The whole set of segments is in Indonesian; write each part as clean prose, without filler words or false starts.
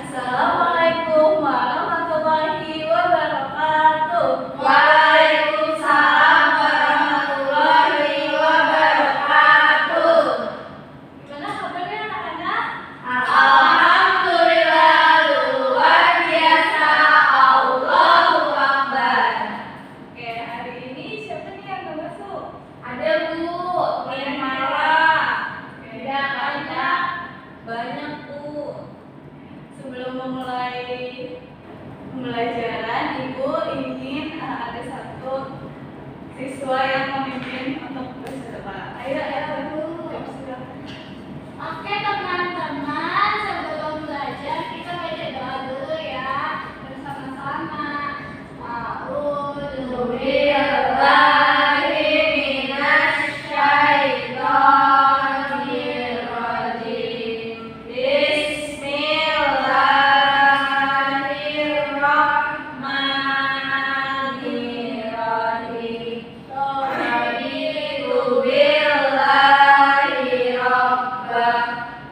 Assalamualaikum warahmatullahi wabarakatuh. Waalaikumsalam warahmatullahi wabarakatuh. Gimana kabarnya anak-anak? Alhamdulillah luar biasa. Allahu Akbar. Oke, hari ini siapa nih yang gak masuk? Ada Bu, yang marah. Oke, Ada banyak. banyak Bu. Sebelum memulai pembelajaran, Ibu ingin ada satu siswa yang memimpin untuk berserta. Ayo, Bu. Silakan. Oke teman-teman, sebelum belajar kita baca doa dulu ya bersama-sama. A'udzu billahi minasyaitonir rajim. Bismillahirrahmanirrahim. Raditu billahi rabbah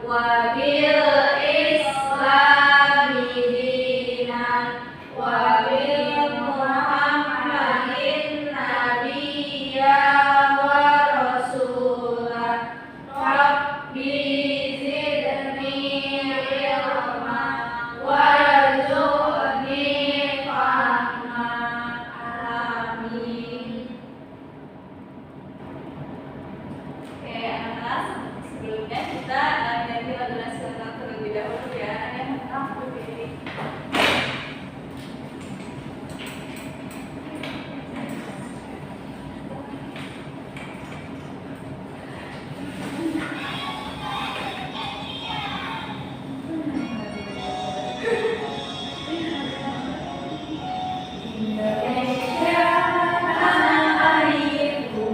wa bil islami dinan wa bil muhammadin nabiyya wa rasulah. Rabbi zidni ilma warzuqni fahma. Amin. Oke, anak-anak, sebelumnya kita nyanyi lagu nasional terlebih dahulu ya. Yang pertama begini. Indonesia tanah airku,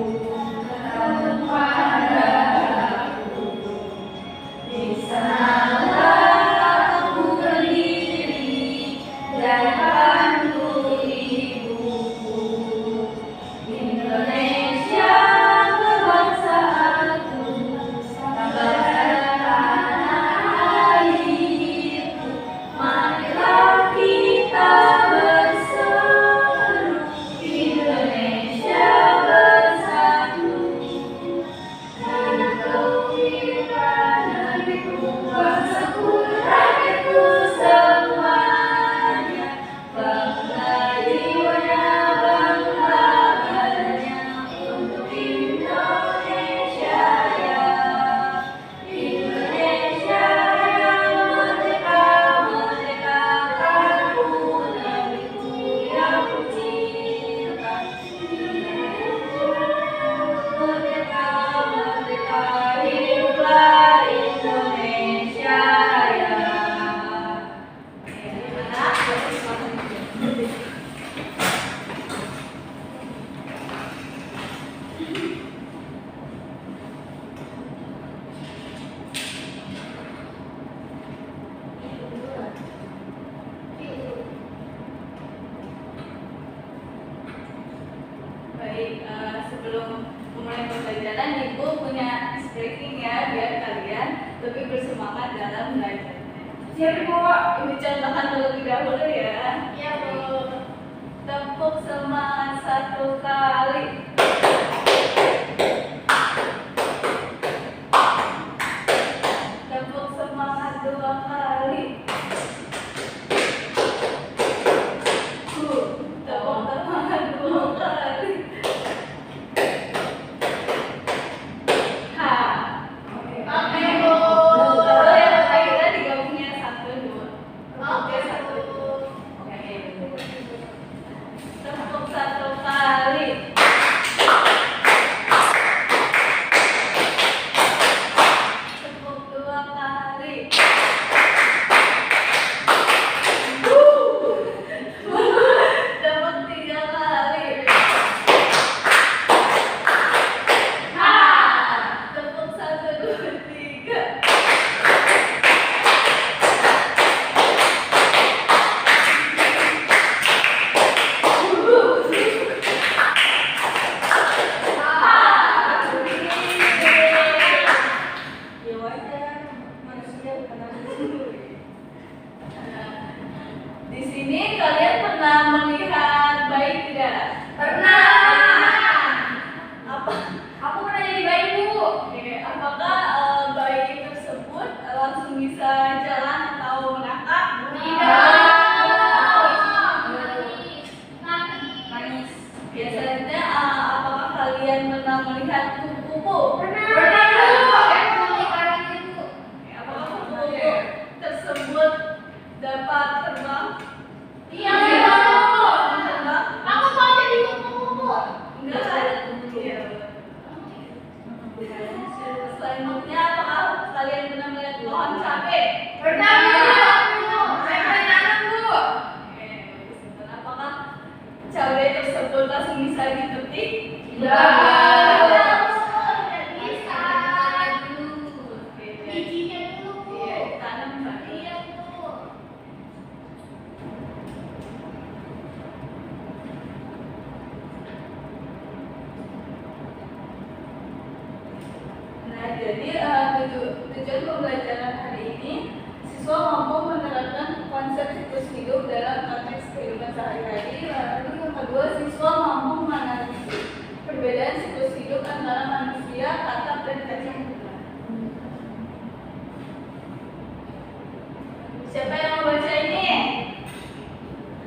kepadaku di sanalah aku berdiri dan bantu ibuku. Indonesia kebangsaanku, tabahkan tanah airku. Marilah kita berseru, Indonesia bersatu. Negeriku, negeriku, bangsaku, rakyatku semuanya. Bangga jiwanya, bangga badannya untuk Indonesia ya. Indonesia yang merdeka, merdekakanku, negeriku yang kucinta. Merdeka, merdeka, hiduplah Indonesia ya. Baik, sebelum memulai pembelajaran, Ibu punya breaking ya, biar kalian lebih bersemangat dalam belajarnya. Siap Bu. Ibu contohkan terlebih dahulu ya. Iya Bu. Tepuk semangat satu kali. Tepuk semangat dua kali. Tepuk semangat dua kali. Ha. Oke Bu. Kalau yang lainnya digabungnya satu dua. Oke satu. Oke. Tepuk satu kali. Tepuk dua kali. bisa jalan atau menatap? Manis. Biasanya apakah kalian pernah melihat kupu-kupu? Apakah kupu-kupu tersebut dapat terbang? Terbang? Enggak ada kupu-kupu. Selanjutnya, apakah kalian pernah melihat pohon cabe? Apakah cabai tersebut langsung bisa dipetik? Iya, ditanam kan? Nah, jadi tujuan pembelajaran hari ini, siswa mampu menerapkan konsep siklus hidup dalam konteks kehidupan sehari-hari. Lalu yang kedua, siswa mampu menganalisis perbedaan siklus hidup antara manusia, atap, dan kacang. Siapa yang mau baca ini?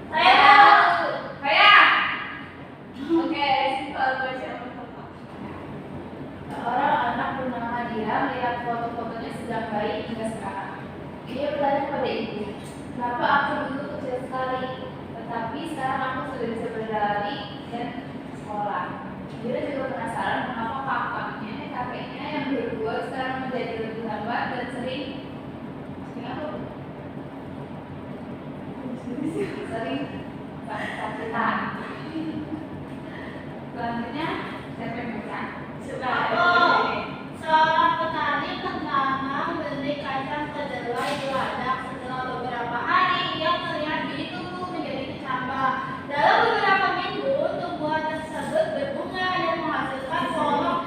Saya. Oke, Siva baca pertama. Seorang anak bernama dia melihat foto-fotonya sejak bayi hingga sekarang. Dia bertanya pada ibu, kenapa aku dulu kecil sekali, tetapi sekarang aku sudah bisa berlari dan sekolah. Dia juga penasaran mengapa kakaknya dan kakeknya yang berdua sekarang menjadi lebih lambat dan sering sakitan. Selanjutnya, siapa yang baca? Seorang petani pertama membeli kacang kedelai di ladang. Setelah beberapa hari, ia melihat biji tumbuh menjadi kecambah. Dalam beberapa minggu, tumbuhan tersebut berbunga dan menghasilkan kolom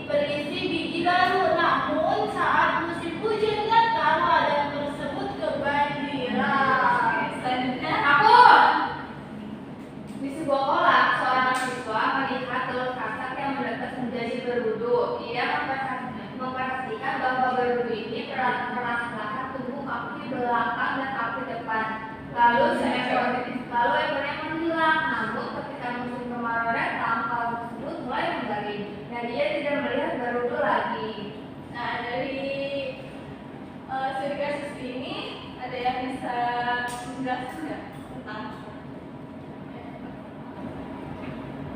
berisi biji baru. Namun, saat musim hujan datang, ladang tersebut kebanjiran. Selanjutnya, Di sebuah kolam, seorang siswa melihat telur kakak yang menetas menjadi berudu. Ia memperhatikan bahwa berudu ini perlahan-lahan tumbuh kaki belakang dan kaki depan. Lalu ekornya menghilang. Namun ketika musim kemarau datang, kolam tersebut mulai mengering dan dia tidak melihat berudu lagi. nah dari studi kasus ini ada yang bisa menjelaskan nggak tentang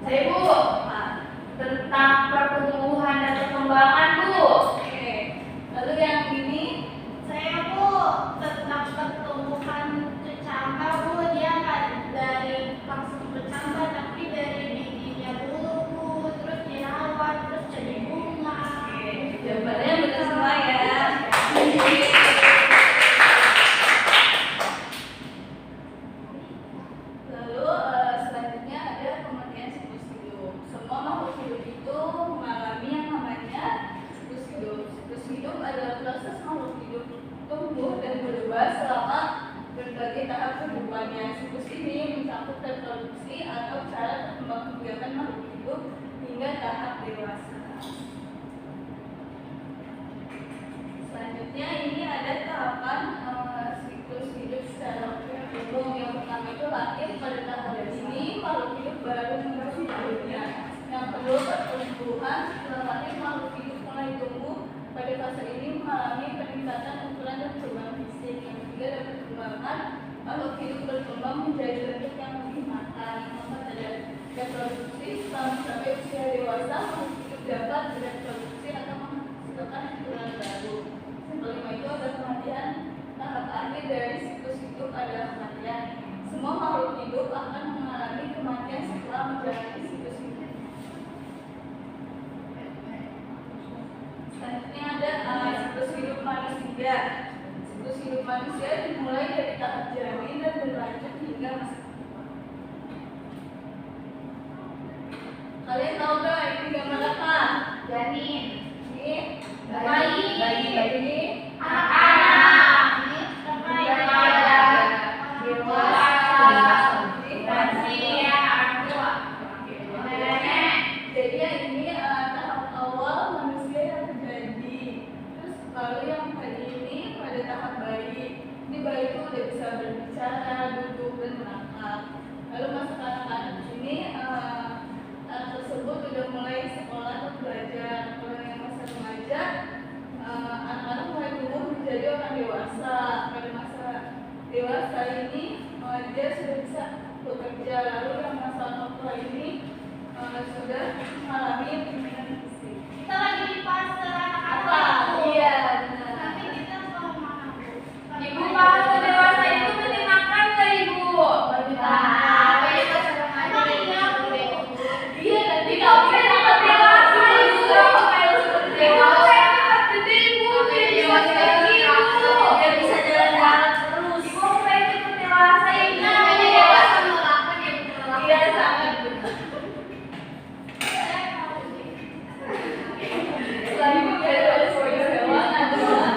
Saya Bu, nah, tentang pertumbuhan dan perkembangan Bu. oke. Lalu yang ini Saya tentang pertumbuhan kecambah dia nggak dari langsung bercambah tapi dari bijinya dulu terus dirawat terus jadi bunga. jawabannya benar semua ya. Lalu selanjutnya ada pengertian siklus hidup. Semua makhluk hidup itu mengalami yang namanya siklus hidup. Siklus hidup adalah proses makhluk hidup tumbuh dan berubah selama berbagai tahap kehidupannya. Siklus ini mencakup reproduksi atau cara perkembangan makhluk hidup hingga tahap dewasa. Selanjutnya ini ada tahapan siklus hidup secara umum. Yang pertama itu lahir. Pada tahap ini makhluk hidup baru menuju hidupnya. Yang kedua, pertumbuhan. Setelah lahir makhluk hidup mulai tumbuh. Pada fase ini mengalami peningkatan ukuran dan perubahan fisik. Yang ketiga, ada perkembangan. Makhluk hidup berkembang menjadi bentuk yang lebih matang. Yang keempat, ada reproduksi. Setelah mencapai usia dewasa, makhluk hidup dapat bereproduksi atau menghasilkan ukuran baru. Yang kelima itu ada kematian. Tahap akhir dari siklus hidup adalah kematian. Semua makhluk hidup akan mengalami kematian setelah menjalani siklus hidup. Selanjutnya ada siklus hidup manusia. Siklus hidup manusia dimulai dari tahap janin dan berlanjut hingga masa. Kalian tahu gak ini gambar apa? Janin, Ini bayi, Anak-anak. Jadi yang ini tahap awal manusia yang terjadi. Terus lalu yang tadi ini itu akan dewasa. Pada masa dewasa ini dia sudah bisa bekerja. Lalu yang masa orang tua ini sudah mengalami pimpinan fisik. Kita lagi di fase anak-anak. Apa? Iya, benar. Nanti kita mau mana, Bu? Ibu fase dewasa itu menyenangkan nggak Ibu? Nah, emang iya, Bu. Iya, nanti Kalau saya dapat dewasa Ibu, dewasa saya dapat gede Ibu, jadi dewasa gitu. dia bisa jalan-jalan terus. Ibu mau pengen ikut dewasa Ibu. Namanya dewasa melelahkan ya, Bu. Iya, sangat. Selanjutnya dari sebagai hewan adalah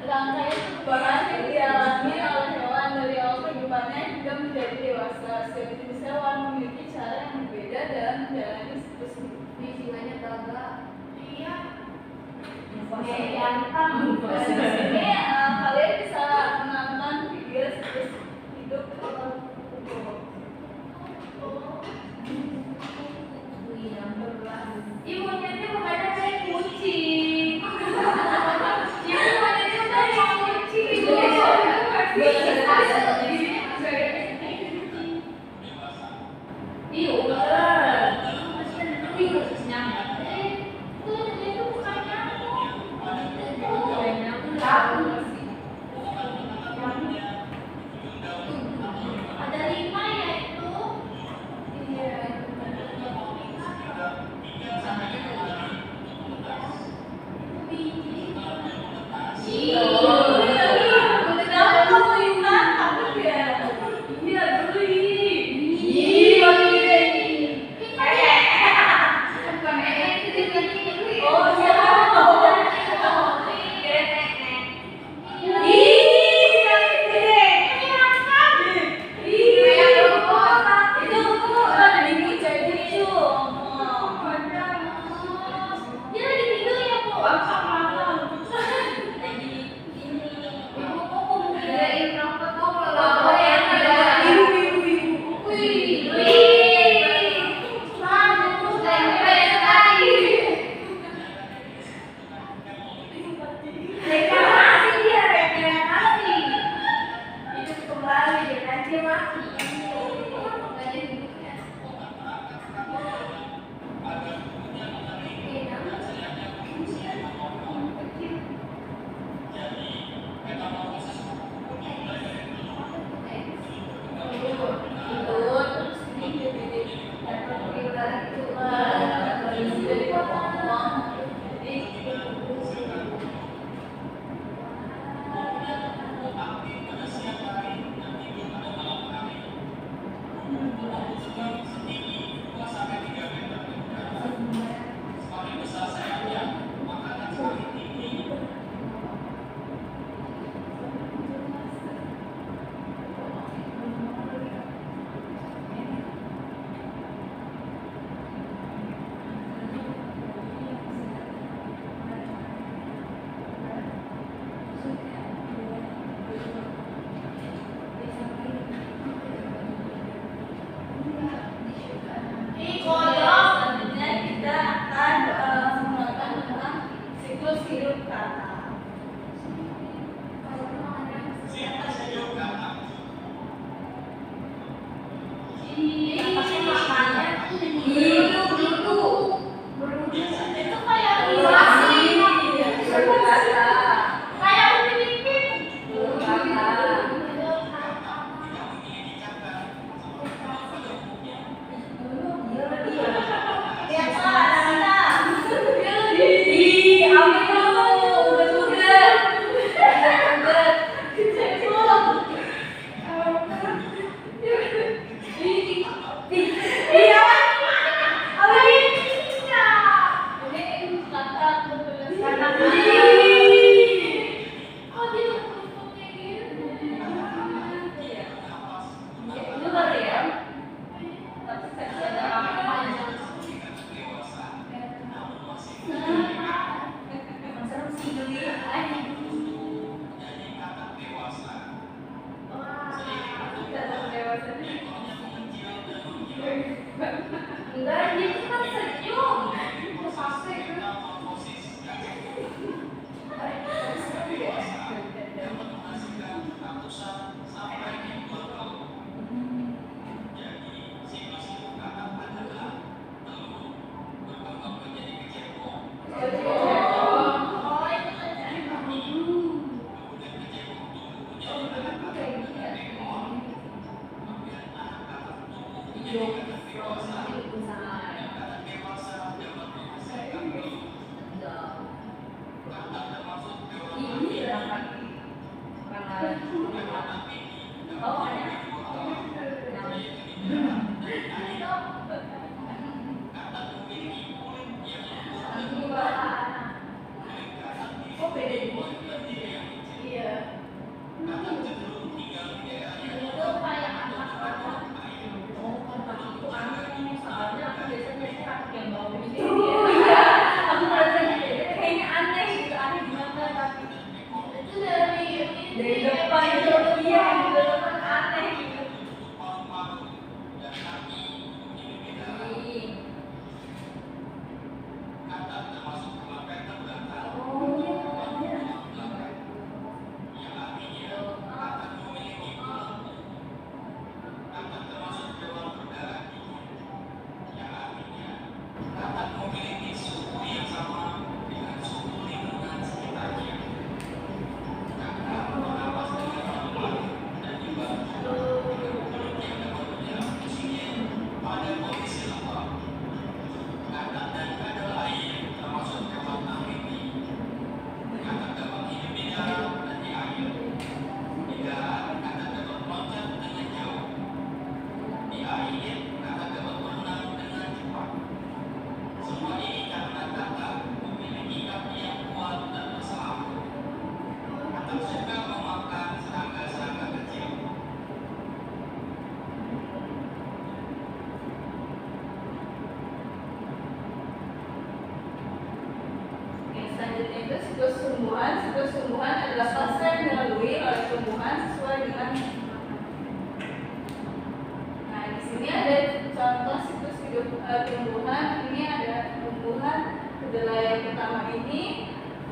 rangkaian perubahan yang dialami oleh hewan dari awal kehidupannya hingga menjadi dewasa. Setiap jenis hewan memiliki cara yang berbeda dalam menjalani siklus hidup. Jiwanya gagah. Iya. Ganteng. Di sini kalian bisa menonton video siklus hidup Ibunya itu bukannya kayak kucing. Ibunya itu kayak kucing. Ih, ular. Ih, nyamuk. Itu bukan nyamuk. Nyamuk. Oh, oh beda di Iya. Itu kayak anak-anak. Oh, kontak itu aneh. Soalnya aku biasanya anak yang bawa ini. iya, aku merasa kayaknya aneh gitu, aneh gimana tapi Itu dari dari depan itu iya yang di depan aneh gitu. Ih. Yang selanjutnya itu siklus tumbuhan. Siklus tumbuhan adalah fase yang dilalui oleh tumbuhan sesuai dengan. Nah, di sini ada contoh siklus hidup tumbuhan. Ini ada tumbuhan kedelai yang pertama ini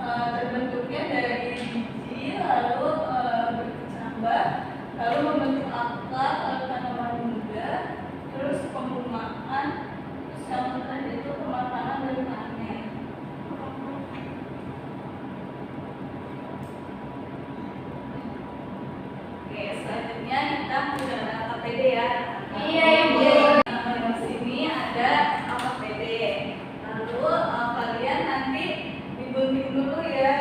terbentuknya dari biji, lalu berkecambah, lalu membentuk akar, lalu tanaman muda, terus pembumahan, terus yang terakhir itu pemakanan dan panen. Oke, selanjutnya kita sudah ada KPD ya. Iya, Ibu. Di sini ada KPD. Lalu kalian nanti digunting dulu ya.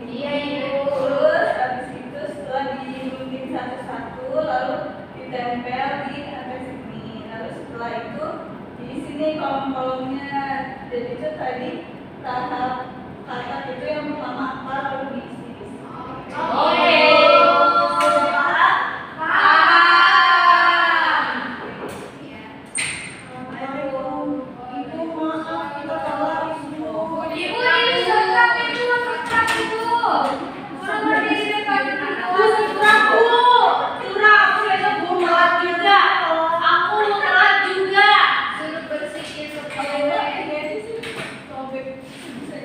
Iya, Ibu. Terus habis itu setelah digunting satu-satu, lalu ditempel di atas sini. Lalu setelah itu di sini kolom-kolomnya. Jadi itu tadi tahap kata itu yang pertama apa lalu diisi di sini. Oke. Ibu ini setrap itu, setrap itu. Kurang berdiri depan itu. Suruh bersihin setrap. Sobek bisa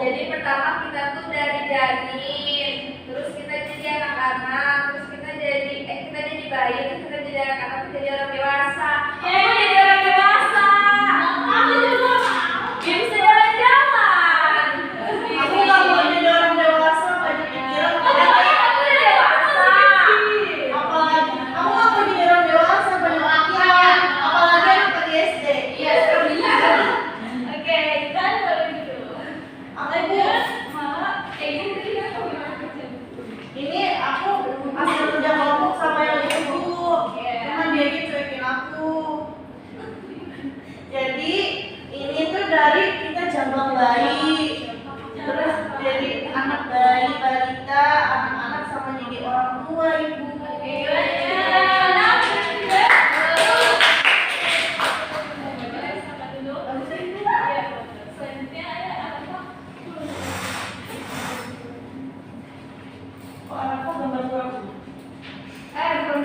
Jadi pertama kita tuh dari janin, terus kita jadi anak-anak, terus kita jadi bayi, terus kita jadi anak-anak, terus jadi orang dewasa. Aku mau jadi orang dewasa. Aku juga mau. Biar bisa jalan-jalan. Aku nggak mau jadi orang dewasa, banyak pikiran. Apalagi aku udah dewasa. Apalagi aku nggak mau jadi orang dewasa, banyak pikiran. Apalagi anak di SD. Iya, seperti itu. Oke, kan baru gitu. Aku Malah ini tadi kan kamu kerja. ini aku hasil kerja kelompok sama yang itu. Cuman dia gitu cuekin aku. Jadi ini tuh dari kita jambang bayi, terus jadi anak bayi, balita, anak-anak sama jadi orang tua ibu. Kok anakku gambar aku? Belum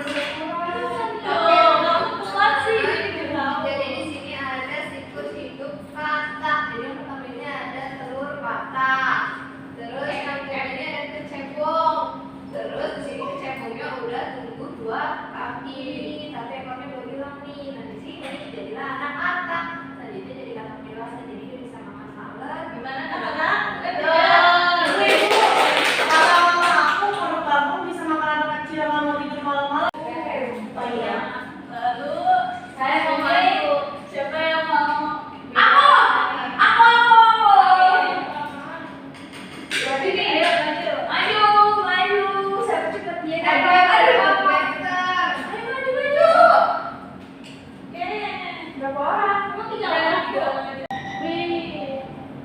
Jadi di sini ada siklus hidup kata. Jadi yang pertama ini ada telur kata. Terus yang kedua ini ada kecebong. Terus di sini kecebongnya udah tumbuh 2 kaki, tapi ekornya belum hilang nih. Nah di sini jadilah anak kata. Selanjutnya jadi kata dewasa. Jadi dia bisa makan salad. Gimana anak-anak? Ibu, ibu, kata mama aku kalau bangun bisa makan anak kecil yang nggak mau tidur malam-malam. Oh iya. Lalu Saya mau maju. siapa yang mau? Aku. Berarti nih, maju. Siapa cepet dia? Ayo, maju. Berapa orang? Kamu tinggal lagi dong.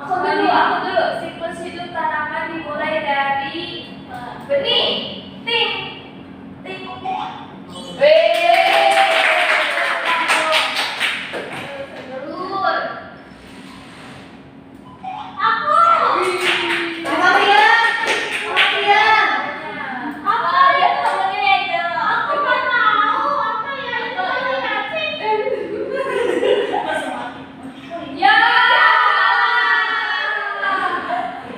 Aku dulu. Siklus hidup tanaman dimulai dari benih, ting. Telur. Kalian. Apa dia temennya aja? Aku nggak mau. Apa ya itu yatim? Ya.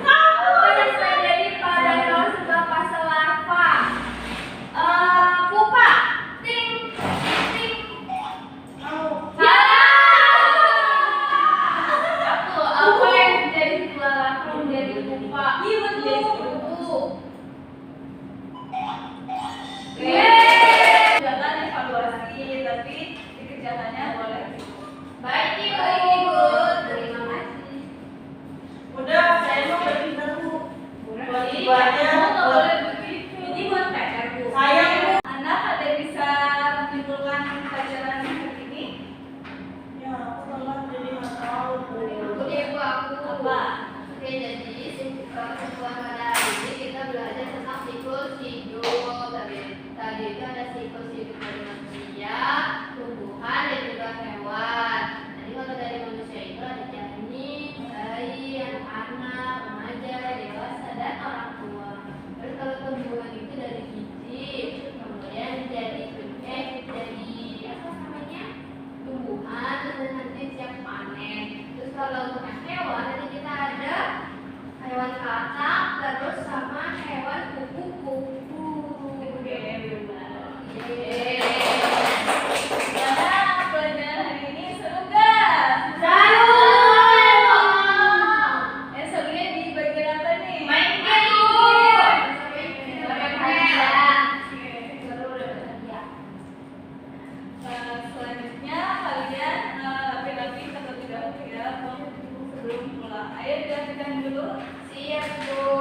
Apa yang terjadi pada hewan sebelum fase larva? Pupa. Ting. Ya. Apa yang terjadi setelah larva menjadi pupa? Iya, betul. Menjadi kupu. Jangan evaluasi, tapi dikerjakannya boleh. Baik ibu. Terima kasih. Udah, saya mau berpindah bu. Buat Kamu ibunya, nggak buat boleh begitu. Ini buat PR bu. saya bu. Anak ada bisa menyimpulkan pelajaran hari ini? Ya, aku telat jadi nggak tahu bu. Ibu aku. Apa? Oke, jadi kesimpulan pada hari ini kita belajar tentang siklus hidup. Tadi itu ada siklus hidup dari manusia, tumbuhan, dan juga hewan. Jadi kalau dari manusia itu ada janin, bayi, anak-anak, remaja, dewasa, dan orang tua. Terus kalau tumbuhan itu dari biji, kemudian jadi apa namanya? Tumbuhan, terus nanti siap panen. Terus kalau untuk hewan nanti kita ada hewan katak, terus sama hewan kupu-kupu. Oke, benar. Yeay. Gimana pelajaran hari ini? Seru nggak? Serunya di bagian apa nih? Main game. Seru deh. Selanjutnya kalian rapi-rapi terlebih dahulu ya sebelum pulang. Ayo dilakukan dulu. Siap, Bu.